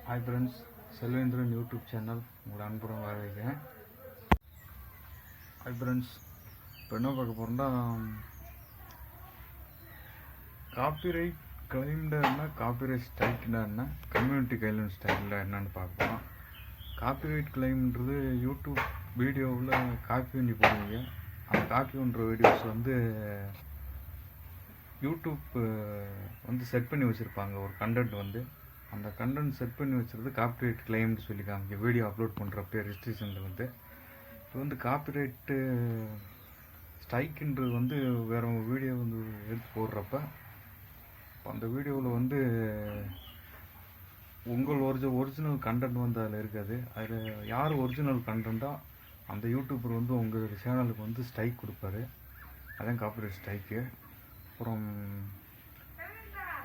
Hi friends, Selvendran YouTube channel உங்களோட அன்புடன் வரவேற்கிறேன். ஹாய் ஃப்ரெண்ட்ஸ், இப்போ என்ன பார்க்க போகிறோம்னா, காப்பிரைட் கிளைம்டா என்ன, காப்பிரைட் ஸ்ட்ரைக்னா என்ன, கம்யூனிட்டி கைட்லைன் ஸ்டைலில் என்னன்னு பார்க்கலாம். காப்பிரைட் கிளைம்ன்றது யூடியூப் வீடியோவில் காப்பி பண்ணி போடுவீங்க. அந்த காப்பி பண்ணுற வீடியோஸ் யூடியூப் செட் பண்ணி வச்சுருப்பாங்க. ஒரு கண்டென்ட் அந்த கண்டென்ட் செட் பண்ணி வச்சுருது காப்பிரைட் கிளைம்னு சொல்லி காமிக்க வீடியோ அப்லோட் பண்ணுறப்ப ரெஜிஸ்ட்ரேஷனில் இப்போ காப்பிரைட்டு ஸ்ட்ரைக்குன்றது வேறு வீடியோ எடுத்து போடுறப்ப அந்த வீடியோவில் உங்கள் ஒரிஜினல் கண்டென்ட் அதில் இருக்காது. அதில் யார் ஒரிஜினல் கண்டென்ட்டாக அந்த யூடியூபர் உங்கள் சேனலுக்கு ஸ்ட்ரைக் கொடுப்பாரு. அதான் காப்பிரைட் ஸ்ட்ரைக்கு. அப்புறம்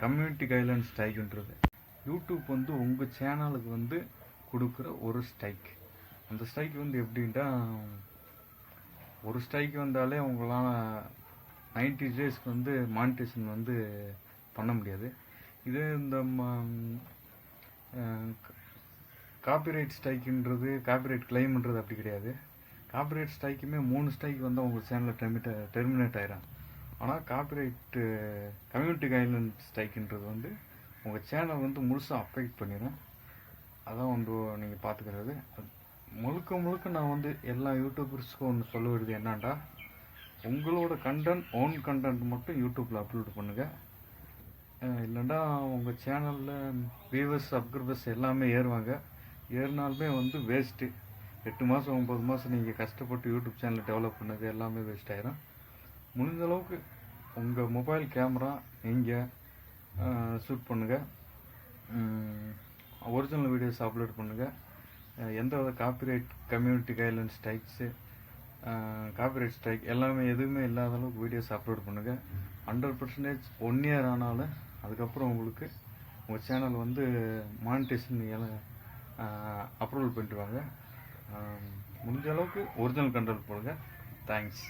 கம்யூனிட்டி கைட்லைன் ஸ்ட்ரைக்குன்றது யூடியூப் உங்கள் சேனலுக்கு கொடுக்குற ஒரு ஸ்ட்ரைக். அந்த ஸ்ட்ரைக் எப்படின்ட்டா, ஒரு ஸ்ட்ரைக் வந்தாலே உங்களால் 90 டேஸ்க்கு மானிட்டேஷன் பண்ண முடியாது. இதே இந்த காப்பிரைட் ஸ்ட்ரைக்குன்றது, காப்பிரைட் கிளைம்ன்றது அப்படி கிடையாது. காப்பிரைட் ஸ்ட்ரைக்குமே 3 ஸ்ட்ரைக் உங்கள் சேனலில் டெர்மினேட் ஆயிடும். ஆனால் காப்பிரைட்டு கம்யூனிட்டி கைட்லைன் ஸ்ட்ரைக்குன்றது உங்கள் சேனல் முழுசாக அஃபெக்ட் பண்ணிடும். அதான் நீங்கள் பார்த்துக்கிறது. முழுக்க நான் எல்லா யூடியூபர்ஸுக்கும் ஒன்று சொல்ல வேண்டியது என்னன்னா, உங்களோட ஓன் கண்டென்ட் மட்டும் யூடியூப்பில் அப்லோட் பண்ணுங்கள். இல்லைன்னா உங்கள் சேனலில் வியூவர்ஸ் சப்ஸ்கிரைபர்ஸ் எல்லாமே ஏறினாலுமே வேஸ்ட்டு. 8 மாதம் 9 மாதம் நீங்கள் கஷ்டப்பட்டு யூடியூப் சேனலை டெவலப் பண்ணது எல்லாமே வேஸ்ட் ஆயிரும். முடிஞ்ச அளவுக்கு உங்கள் மொபைல் கேமரா நீங்கள் ஷூட் பண்ணுங்கள், ஒரிஜினல் வீடியோஸ் அப்லோட் பண்ணுங்கள். எந்த வித copyright community guideline strikes, copyright strike எல்லாமே எதுவுமே இல்லாத அளவுக்கு வீடியோஸ் அப்லோட் பண்ணுங்கள். 100% 1 year ஆனாலும் அதுக்கப்புறம் உங்கள் சேனல் மானிட்டேஷன் அப்ரூவல் பண்ணிட்டு வாங்க. முடிஞ்ச அளவுக்கு ஒரிஜினல் கண்டென்ட் போடுங்க. தேங்க்ஸ்.